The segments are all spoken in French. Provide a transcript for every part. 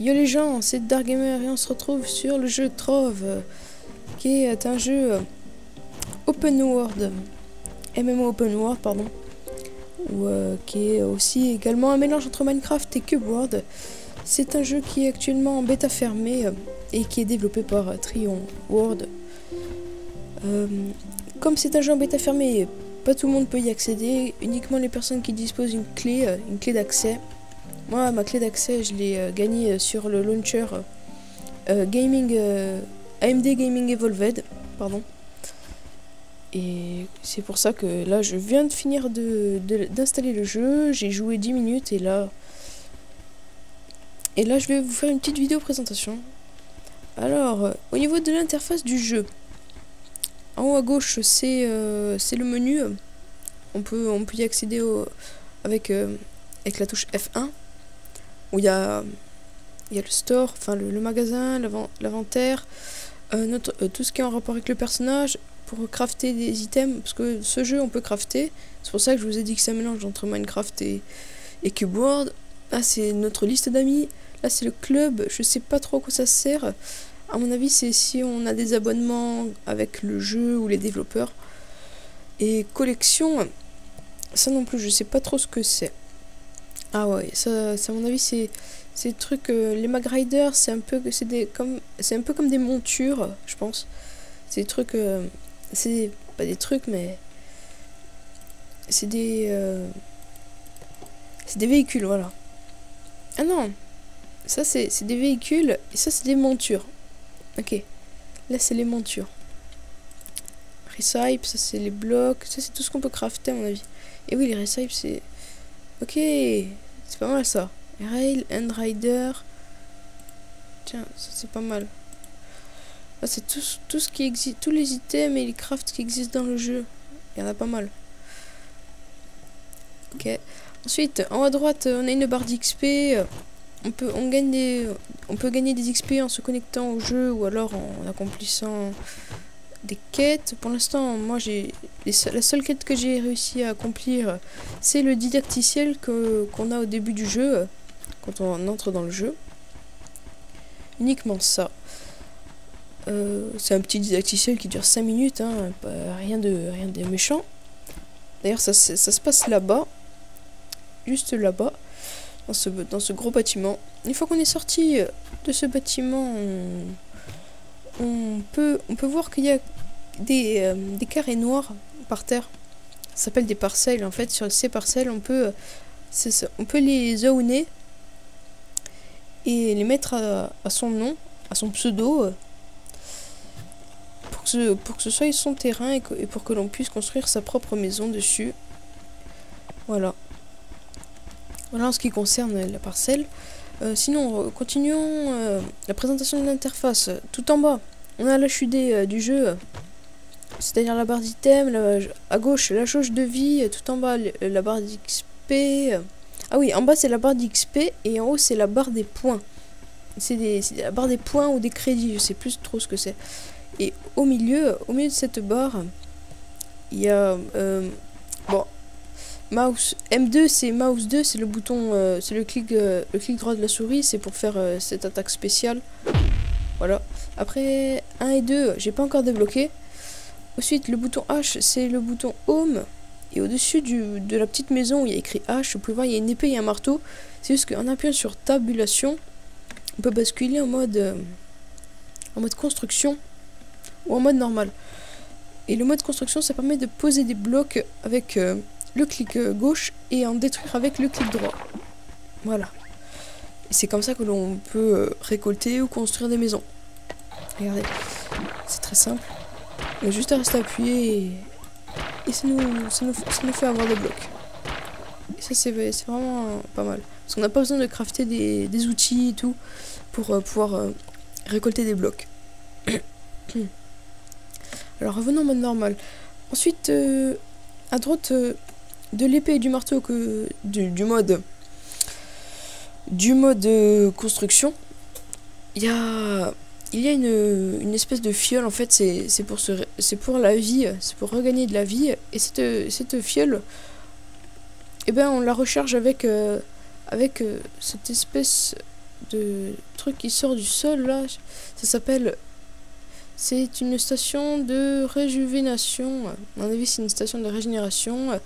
Yo les gens, c'est Dargamer et on se retrouve sur le jeu Trove, qui est un jeu open world, MMO open world pardon, ou qui est aussi également un mélange entre Minecraft et Cube World. C'est un jeu qui est actuellement en bêta fermée et qui est développé par Trion World. Comme c'est un jeu en bêta fermée, pas tout le monde peut y accéder, uniquement les personnes qui disposent d'une clé d'accès. Moi, ma clé d'accès, je l'ai gagnée sur le launcher AMD Gaming Evolved, pardon. Et c'est pour ça que là, je viens de finir d'installer le jeu. J'ai joué 10 minutes et là, je vais vous faire une petite vidéo présentation. Alors, au niveau de l'interface du jeu, en haut à gauche, c'est le menu. On peut y accéder avec la touche F1. Où il y a le store, enfin le magasin, l'inventaire, tout ce qui est en rapport avec le personnage, pour crafter des items, parce que ce jeu on peut crafter. C'est pour ça que je vous ai dit que c'est un mélange entre Minecraft et Cube World. Là c'est notre liste d'amis, là c'est le club, je sais pas trop à quoi ça sert. À mon avis c'est si on a des abonnements avec le jeu ou les développeurs. Et collection, ça non plus je sais pas trop ce que c'est. Ah ouais, ça à mon avis c'est des trucs, les Mag Riders c'est un peu comme des montures, je pense. C'est des trucs, c'est pas des trucs mais c'est des véhicules, voilà. Ah non, ça c'est des véhicules et ça c'est des montures. Ok, là c'est les montures. Recipe, ça c'est les blocs, ça c'est tout ce qu'on peut crafter à mon avis. Et oui, les recipes c'est... Ok, c'est pas mal ça. Rail, End Rider. Tiens, ça c'est pas mal. Ah, c'est tout ce qui existe, tous les items et les crafts qui existent dans le jeu. Il y en a pas mal. Ok. Ensuite, en haut à droite, on a une barre d'XP. On peut gagner des XP en se connectant au jeu ou alors en accomplissant des quêtes. Pour l'instant, moi la seule quête que j'ai réussi à accomplir, c'est le didacticiel qu'on a au début du jeu, quand on entre dans le jeu. Uniquement ça. C'est un petit didacticiel qui dure 5 minutes, hein, rien de méchant. D'ailleurs, ça se passe là-bas, juste là-bas, dans ce gros bâtiment. Une fois qu'on est sorti de ce bâtiment, on peut voir qu'il y a des carrés noirs par terre. Ça s'appelle des parcelles. En fait, sur ces parcelles, on peut les zoner et les mettre à son nom, à son pseudo, pour que ce soit son terrain et pour que l'on puisse construire sa propre maison dessus. Voilà. Voilà en ce qui concerne la parcelle. Sinon, continuons la présentation de l'interface. Tout en bas, on a l'HUD du jeu, c'est-à-dire la barre d'item, à gauche la jauge de vie, tout en bas la barre d'XP. Ah oui, en bas c'est la barre d'XP et en haut c'est la barre des points. C'est la barre des points ou des crédits, je sais plus trop ce que c'est. Et au milieu de cette barre, il y a bon, mouse M2, c'est mouse 2, c'est le bouton, c'est le clic droit de la souris, c'est pour faire cette attaque spéciale. Voilà. Après 1 et 2, j'ai pas encore débloqué. Ensuite, le bouton H, c'est le bouton Home. Et au-dessus de la petite maison où il y a écrit H, vous pouvez voir, il y a une épée et un marteau. C'est juste qu'en appuyant sur Tabulation, on peut basculer en mode construction ou en mode normal. Et le mode construction, ça permet de poser des blocs avec le clic gauche et en détruire avec le clic droit. Voilà. Et c'est comme ça que l'on peut récolter ou construire des maisons. Regardez, c'est très simple. On a juste à rester appuyé et ça nous fait avoir des blocs. Et ça c'est vraiment pas mal. Parce qu'on n'a pas besoin de crafter des outils et tout pour pouvoir récolter des blocs. Alors revenons en mode normal. Ensuite, à droite de l'épée et du marteau du mode construction, il y a une espèce de fiole. En fait c'est pour la vie, c'est pour regagner de la vie. Et cette fiole, eh ben on la recharge avec cette espèce de truc qui sort du sol là. Ça s'appelle... C'est une station de réjuvénation. À mon avis, c'est une station de régénération.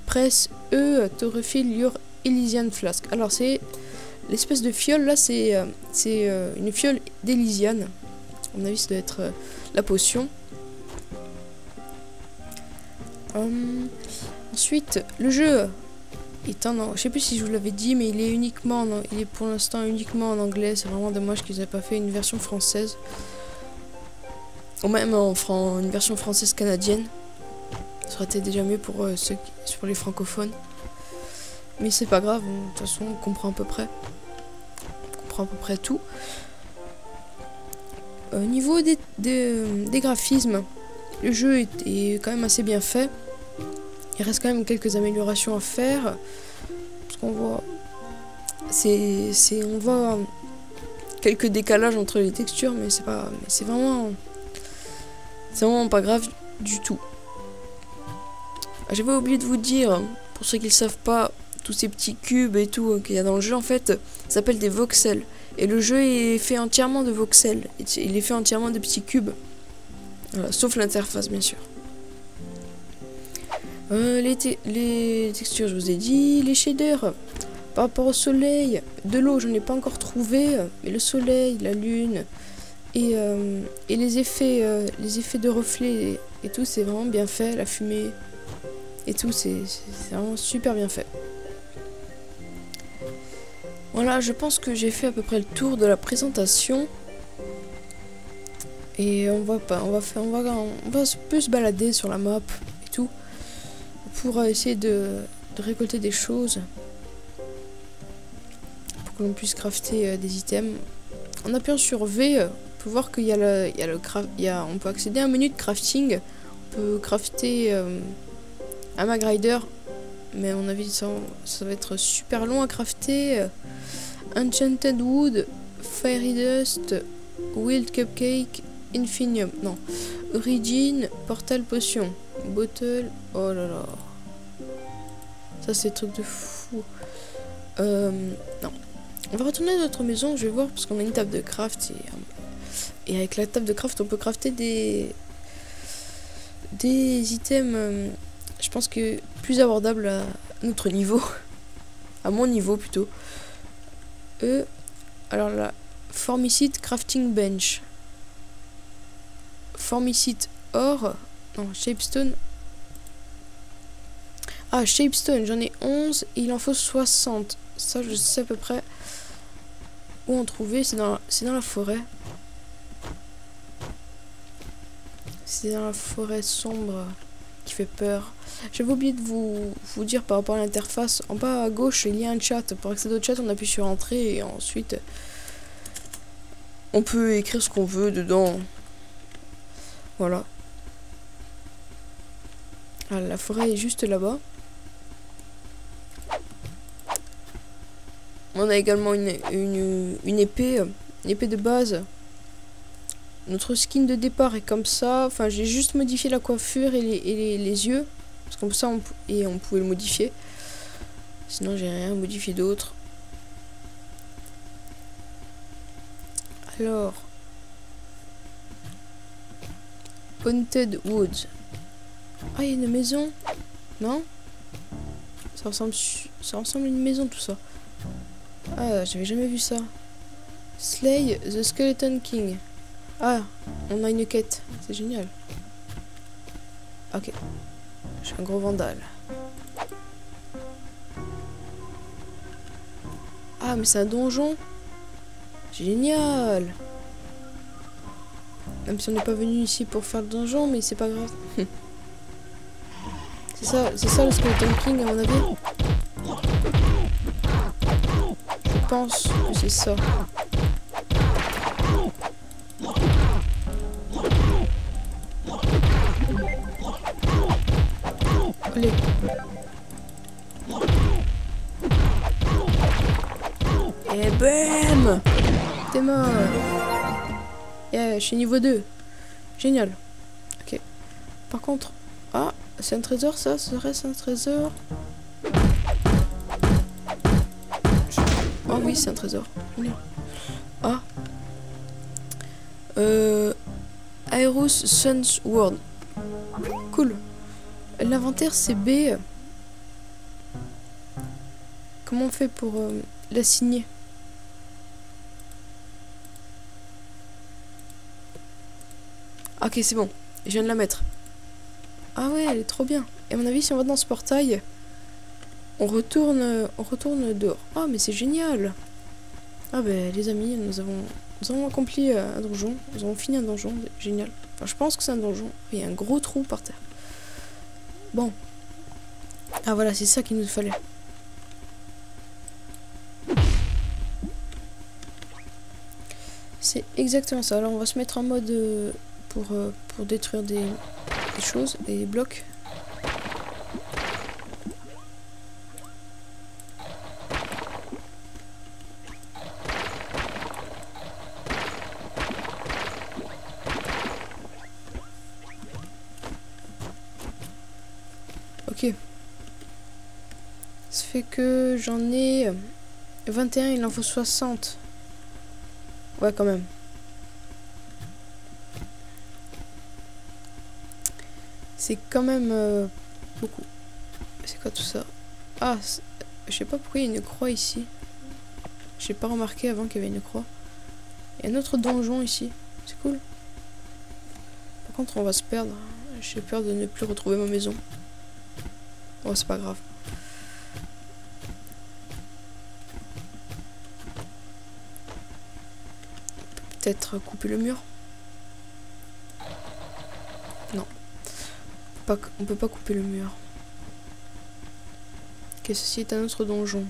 Presse E to refill your Elysian Flask. Alors, c'est l'espèce de fiole là, c'est une fiole d'Elysian. À mon avis, ça doit être la potion. Ensuite, le jeu est en... Je sais plus si je vous l'avais dit, mais il est pour l'instant uniquement en anglais. C'est vraiment dommage qu'ils n'aient pas fait une version française. Ou même une version française canadienne. Ça aurait été déjà mieux pour les francophones. Mais c'est pas grave, de toute façon on comprend à peu près. On comprend à peu près tout. Au niveau des graphismes, le jeu est quand même assez bien fait. Il reste quand même quelques améliorations à faire. Parce qu'on voit... on voit quelques décalages entre les textures, mais c'est vraiment pas grave du tout. J'avais oublié de vous dire, pour ceux qui ne le savent pas, tous ces petits cubes et tout qu'il y a dans le jeu, en fait, ça s'appelle des voxels. Et le jeu est fait entièrement de voxels. Il est fait entièrement de petits cubes. Voilà, sauf l'interface, bien sûr. Les textures, je vous ai dit. Les shaders, par rapport au soleil, de l'eau, je n'en ai pas encore trouvé. Mais le soleil, la lune... Et les effets de reflets et tout, c'est vraiment bien fait. La fumée et tout, c'est vraiment super bien fait. Voilà, je pense que j'ai fait à peu près le tour de la présentation. Et on va plus se balader sur la map et tout pour essayer de récolter des choses pour que l'on puisse crafter des items. En appuyant sur V, on peut voir qu'il y a on peut accéder à un menu de crafting. On peut crafter un mag rider, mais à mon avis ça va être super long à crafter. Enchanted Wood, Fairy Dust, Wild Cupcake, Infinium, non, Origin, Portal Potion, Bottle, oh là là, ça c'est truc de fou. Non, on va retourner à notre maison, je vais voir, parce qu'on a une table de craft et avec la table de craft on peut crafter des items, je pense que plus abordables à notre niveau, à mon niveau plutôt. Alors là, Formicite Crafting Bench, Formicite Or, non, Shapestone. Ah, Shapestone, j'en ai 11 et il en faut 60. Ça, je sais à peu près où en trouver. C'est dans la forêt. C'est dans la forêt sombre qui fait peur. J'avais oublié de vous dire par rapport à l'interface. En bas à gauche, il y a un chat. Pour accéder au chat, on appuie sur Entrée et ensuite on peut écrire ce qu'on veut dedans. Voilà. Ah, la forêt est juste là-bas. On a également une épée, de base. Notre skin de départ est comme ça. Enfin, j'ai juste modifié la coiffure et les yeux. Parce que ça, on pouvait le modifier. Sinon, j'ai rien modifié d'autre. Alors. Haunted Woods. Ah, il y a une maison. Non? Ça ressemble à une maison, tout ça. Ah, j'avais jamais vu ça. Slay the Skeleton King. Ah, on a une quête. C'est génial. Ok. Je suis un gros vandale. Ah, mais c'est un donjon. Génial. Même si on n'est pas venu ici pour faire le donjon, mais c'est pas grave. C'est ça le Skeleton King à mon avis. Je pense que c'est ça. Allez. Et bam! T'es mort. Yeah, je suis niveau 2. Génial. Ok. Par contre... Ah, c'est un trésor ça? Serait-ce un trésor? Oh oui, c'est un trésor. Allez. Ah. Aeros Suns World. Cool. L'inventaire c'est B. Comment on fait pour l'assigner? Ok, c'est bon. Je viens de la mettre. Ah ouais, elle est trop bien. Et à mon avis, si on va dans ce portail, on retourne dehors. Ah, mais c'est génial. Ah ben, les amis, nous avons accompli un donjon. Nous avons fini un donjon. Génial. Enfin, je pense que c'est un donjon. Il y a un gros trou par terre. Bon. Ah voilà, c'est ça qu'il nous fallait. C'est exactement ça. Alors on va se mettre en mode pour détruire des choses, des blocs. Ok. Ça fait que j'en ai 21, il en faut 60. Ouais, quand même. C'est quand même beaucoup. C'est quoi tout ça? Ah, je sais pas pourquoi il y a une croix ici. J'ai pas remarqué avant qu'il y avait une croix. Il y a un autre donjon ici. C'est cool. Par contre, on va se perdre. J'ai peur de ne plus retrouver ma maison. Oh, c'est pas grave. Peut-être couper le mur? Non. On peut pas couper le mur. Ok, ceci est un autre donjon.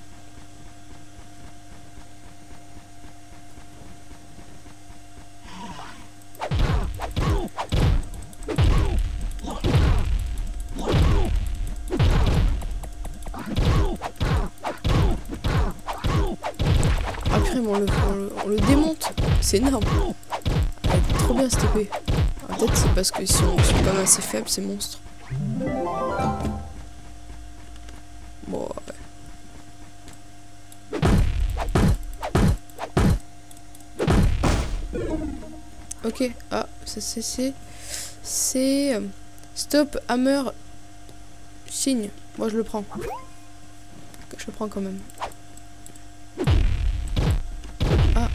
Après, on le démonte. C'est énorme. Elle est trop bien cette épée. Peut-être c'est parce qu'ils sont quand même assez faibles ces monstres. Bon, ouais. Ok, ah, ça c'est stop hammer signe. Moi je le prends. Je le prends quand même. Ah,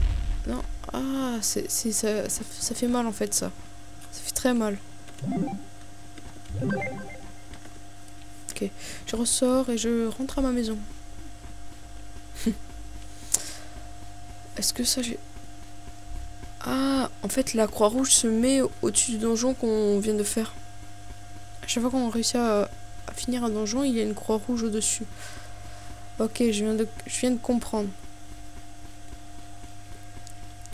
non. Ah, ça fait mal en fait ça. Ça fait très mal. Ok, je ressors et je rentre à ma maison. Est-ce que ça j'ai... Ah, en fait la croix rouge se met au-dessus du donjon qu'on vient de faire. À chaque fois qu'on réussit à finir un donjon, il y a une croix rouge au-dessus. Ok, je viens de comprendre.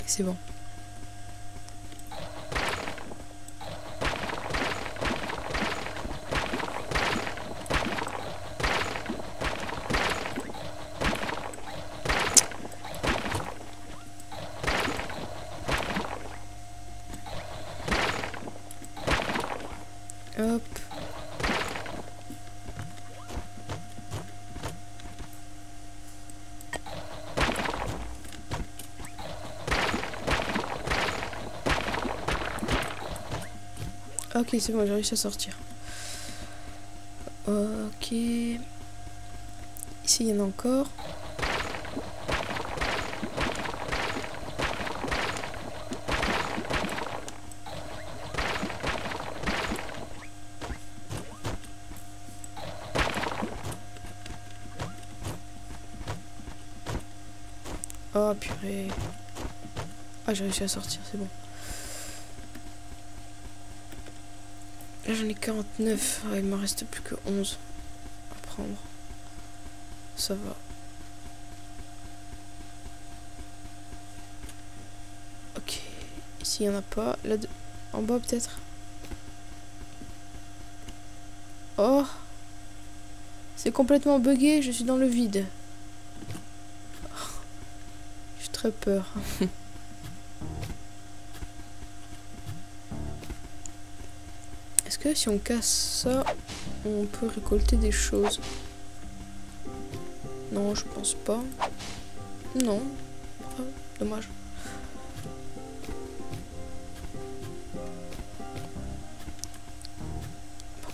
C'est bon. Hop. Ok, c'est bon, j'ai réussi à sortir. Ok. Ici, il y en a encore. Oh, purée. Ah, j'ai réussi à sortir, c'est bon. Là, j'en ai 49. Ah, il me reste plus que 11 à prendre. Ça va. Ok. Ici, il n'y en a pas. Là, en bas, peut-être. Oh! C'est complètement buggé. Je suis dans le vide. J'ai très peur. Est-ce que si on casse ça, on peut récolter des choses? Non, je pense pas. Non. Ah, dommage.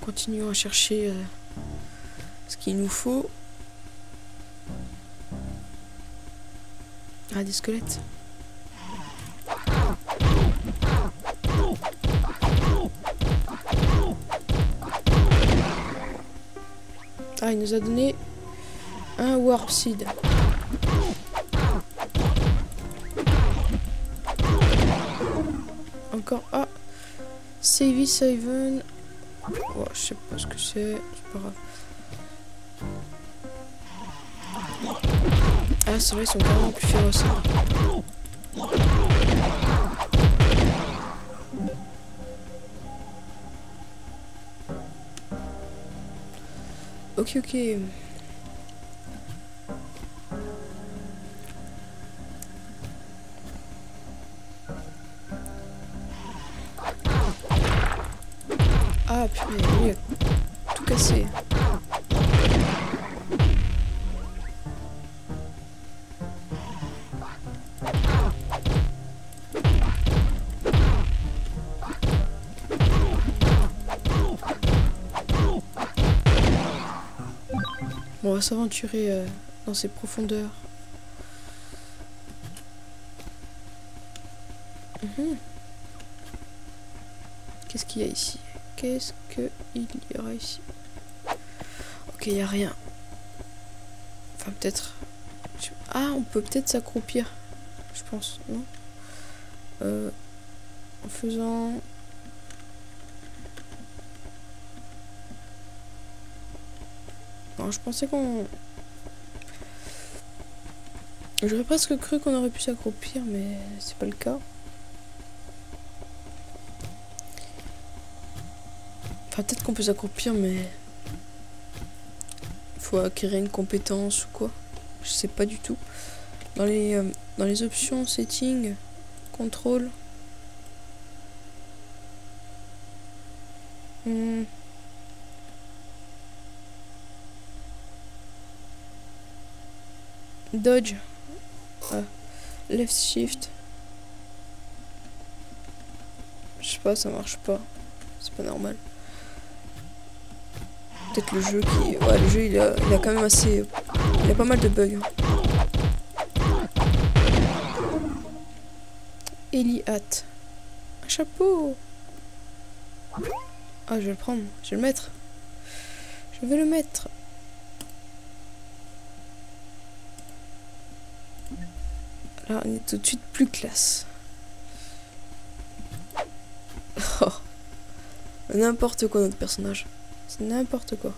Continuons à chercher ce qu'il nous faut. Ah, des squelettes. Ah, il nous a donné un warp seed. Encore. Ah, Savvy Seven. Oh, je sais pas ce que c'est pas grave. Ah, c'est vrai, ils sont carrément plus féroces. Ok, ok. Ah, purée, lui, il a tout cassé. Bon, on va s'aventurer dans ces profondeurs. Qu'est-ce qu'il y a ici? Qu'est-ce qu'il y aura ici? Ok, il n'y a rien. Enfin, peut-être... Ah, on peut peut-être s'accroupir. Je pense, non? En faisant... Non, je pensais qu'on... J'aurais presque cru qu'on aurait pu s'accroupir, mais c'est pas le cas. Enfin, peut-être qu'on peut s'accroupir, mais... faut acquérir une compétence ou quoi. Je sais pas du tout. Dans les options, settings, contrôle... Dodge. Left shift. Je sais pas, ça marche pas. C'est pas normal. Peut-être le jeu qui... Ouais, le jeu il a quand même assez... Il a pas mal de bugs. Ellie Hat. Un chapeau. Ah, je vais le prendre. Je vais le mettre. Je vais le mettre. Là, on est tout de suite plus classe. Oh. N'importe quoi, notre personnage. C'est n'importe quoi.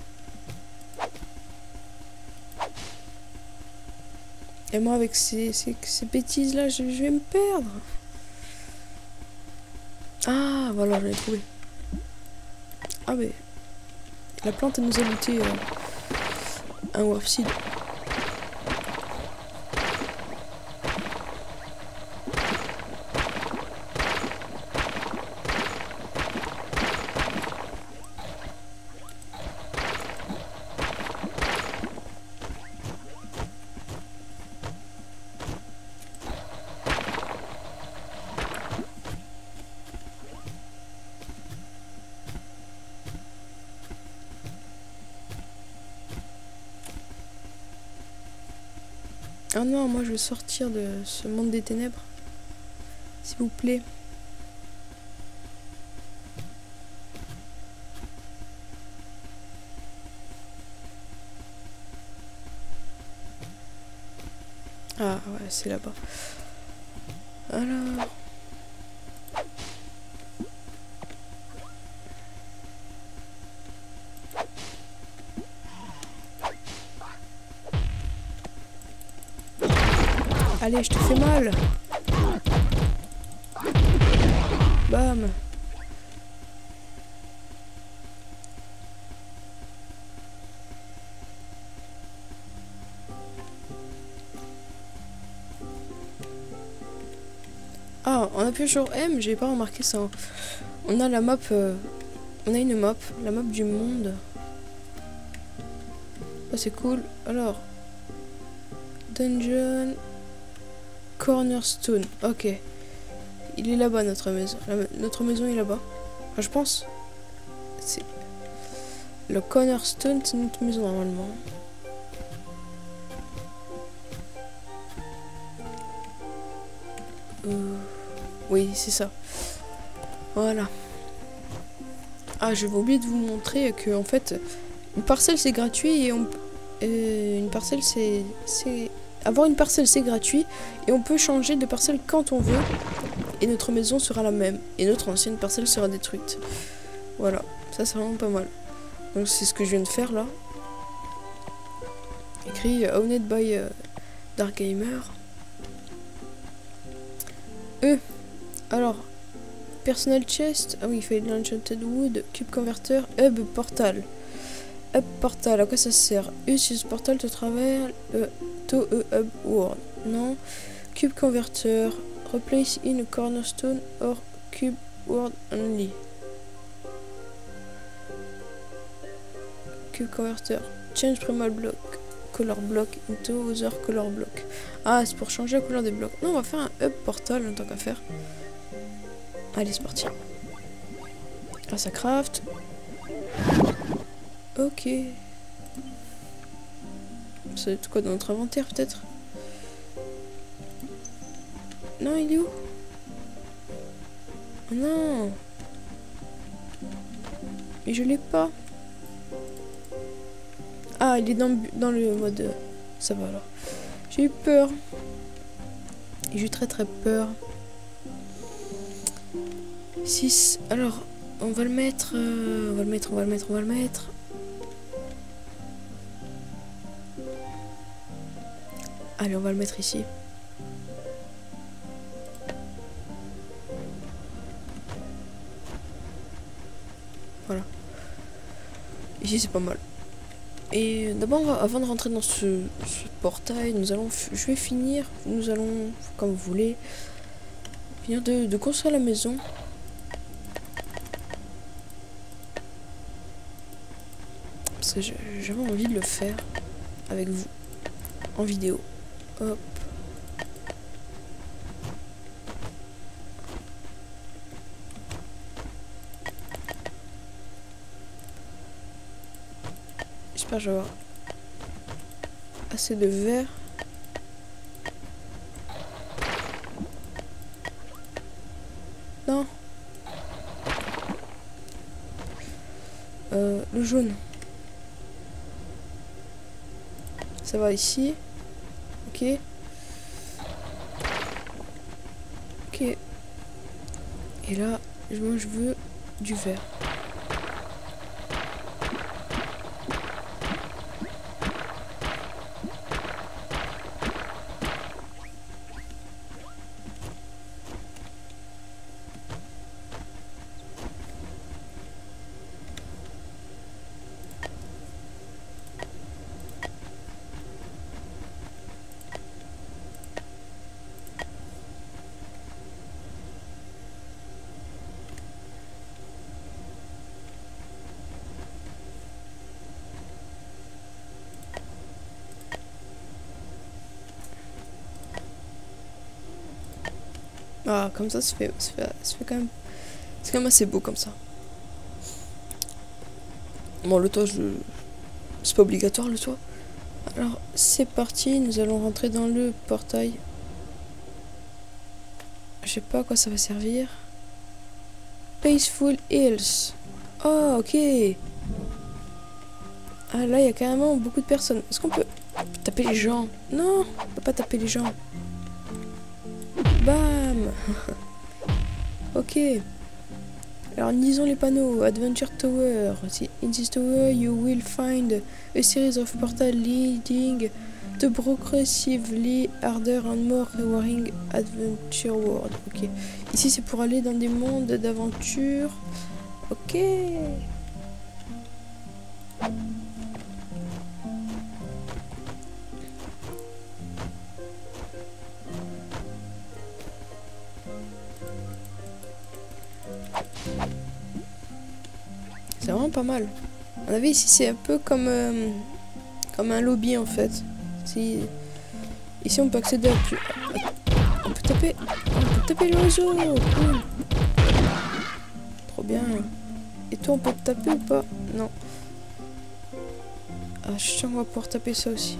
Et moi, avec ces bêtises-là, je vais me perdre. Ah, voilà, je l'ai trouvé. Ah, mais... La plante, elle nous a looté un warp seed. Ah non, moi je veux sortir de ce monde des ténèbres. S'il vous plaît. Ah ouais, c'est là-bas. Alors... Allez, je te fais mal. Bam. Ah, on appuie sur M, j'ai pas remarqué ça. On a la map, on a une map, la map du monde. Ah, c'est cool. Alors, Dungeon Cornerstone. Ok, il est là-bas notre maison. Notre maison est là-bas. Enfin, je pense. C'est. Le cornerstone, c'est notre maison normalement. Oui, c'est ça. Voilà. Ah, je vais oublier de vous montrer que en fait, une parcelle c'est gratuit et une parcelle c'est avoir une parcelle c'est gratuit et on peut changer de parcelle quand on veut et notre maison sera la même et notre ancienne parcelle sera détruite. Voilà, ça c'est vraiment pas mal. Donc c'est ce que je viens de faire là. Écrit Owned by Dark Gamer. Alors, Personal Chest, ah oui, il fait de l'Enchanted Wood, Cube Converter, Hub Portal. Hub Portal, à quoi ça sert? Use portal to travers to a Hub World. Non. Cube Converter, replace in a cornerstone or Cube World only. Cube Converter, change primal block, color block into other color block. Ah, c'est pour changer la couleur des blocs. Non, on va faire un Hub Portal en tant qu'à faire. Allez, c'est parti. Ah, ça craft. Ok. C'est quoi dans notre inventaire, peut-être? Non, il est où? Oh non. Mais je l'ai pas. Ah, il est dans le mode... Ça va, alors. J'ai eu peur. J'ai eu très peur. 6. Alors, on va le mettre... on va le mettre. Allez, on va le mettre ici. Voilà. Ici, c'est pas mal. Et d'abord, avant de rentrer dans ce portail, je vais finir, nous allons, comme vous voulez, finir de construire la maison. Parce que j'avais envie de le faire avec vous, en vidéo. Hop. J'espère que je vais avoir assez de verre. Non. Le jaune. Ça va ici. Ok. Ok. Et là, moi je veux du vert. Ah, comme ça, ça fait quand même... C'est quand même assez beau comme ça. Bon, le toit, c'est pas obligatoire, le toit. Alors, c'est parti, nous allons rentrer dans le portail. Je sais pas à quoi ça va servir. Peaceful Hills. Oh, ok. Ah, là, il y a carrément beaucoup de personnes. Est-ce qu'on peut taper les gens? Non, on peut pas taper les gens. Bam. Ok. Alors, lisons les panneaux. Adventure Tower. In this tower, you will find a series of portals leading to progressively harder and more rewarding adventure world. Ok. Ici, c'est pour aller dans des mondes d'aventure. Ok. C'est vraiment pas mal. On avait ici, c'est un peu comme un lobby en fait. Ici, on peut accéder à plus. On peut taper l'oiseau. Cool. Trop bien. Et toi, on peut te taper ou pas? Non. Ah, je suis sûr qu'on va pouvoir taper ça aussi.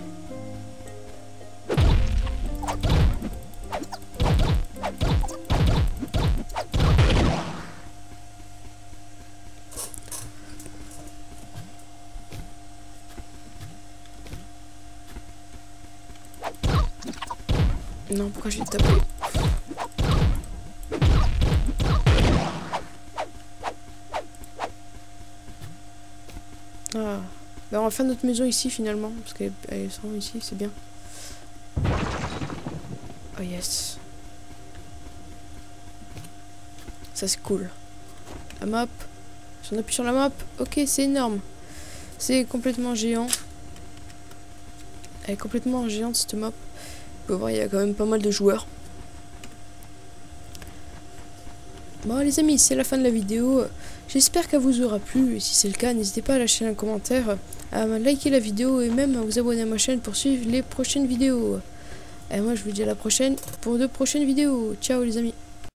Non, pourquoi je l'ai tapé? Ah. Ben, on va faire notre maison ici finalement, parce qu'elle est sans ici, c'est bien. Oh yes. Ça c'est cool. La map. Si on appuie sur la map, ok, c'est énorme. C'est complètement géant. Elle est complètement géante cette map. Vous pouvez voir, il y a quand même pas mal de joueurs. Bon les amis, c'est la fin de la vidéo. J'espère qu'elle vous aura plu. Et si c'est le cas, n'hésitez pas à lâcher un commentaire, à liker la vidéo et même à vous abonner à ma chaîne pour suivre les prochaines vidéos. Et moi je vous dis à la prochaine pour de prochaines vidéos. Ciao les amis.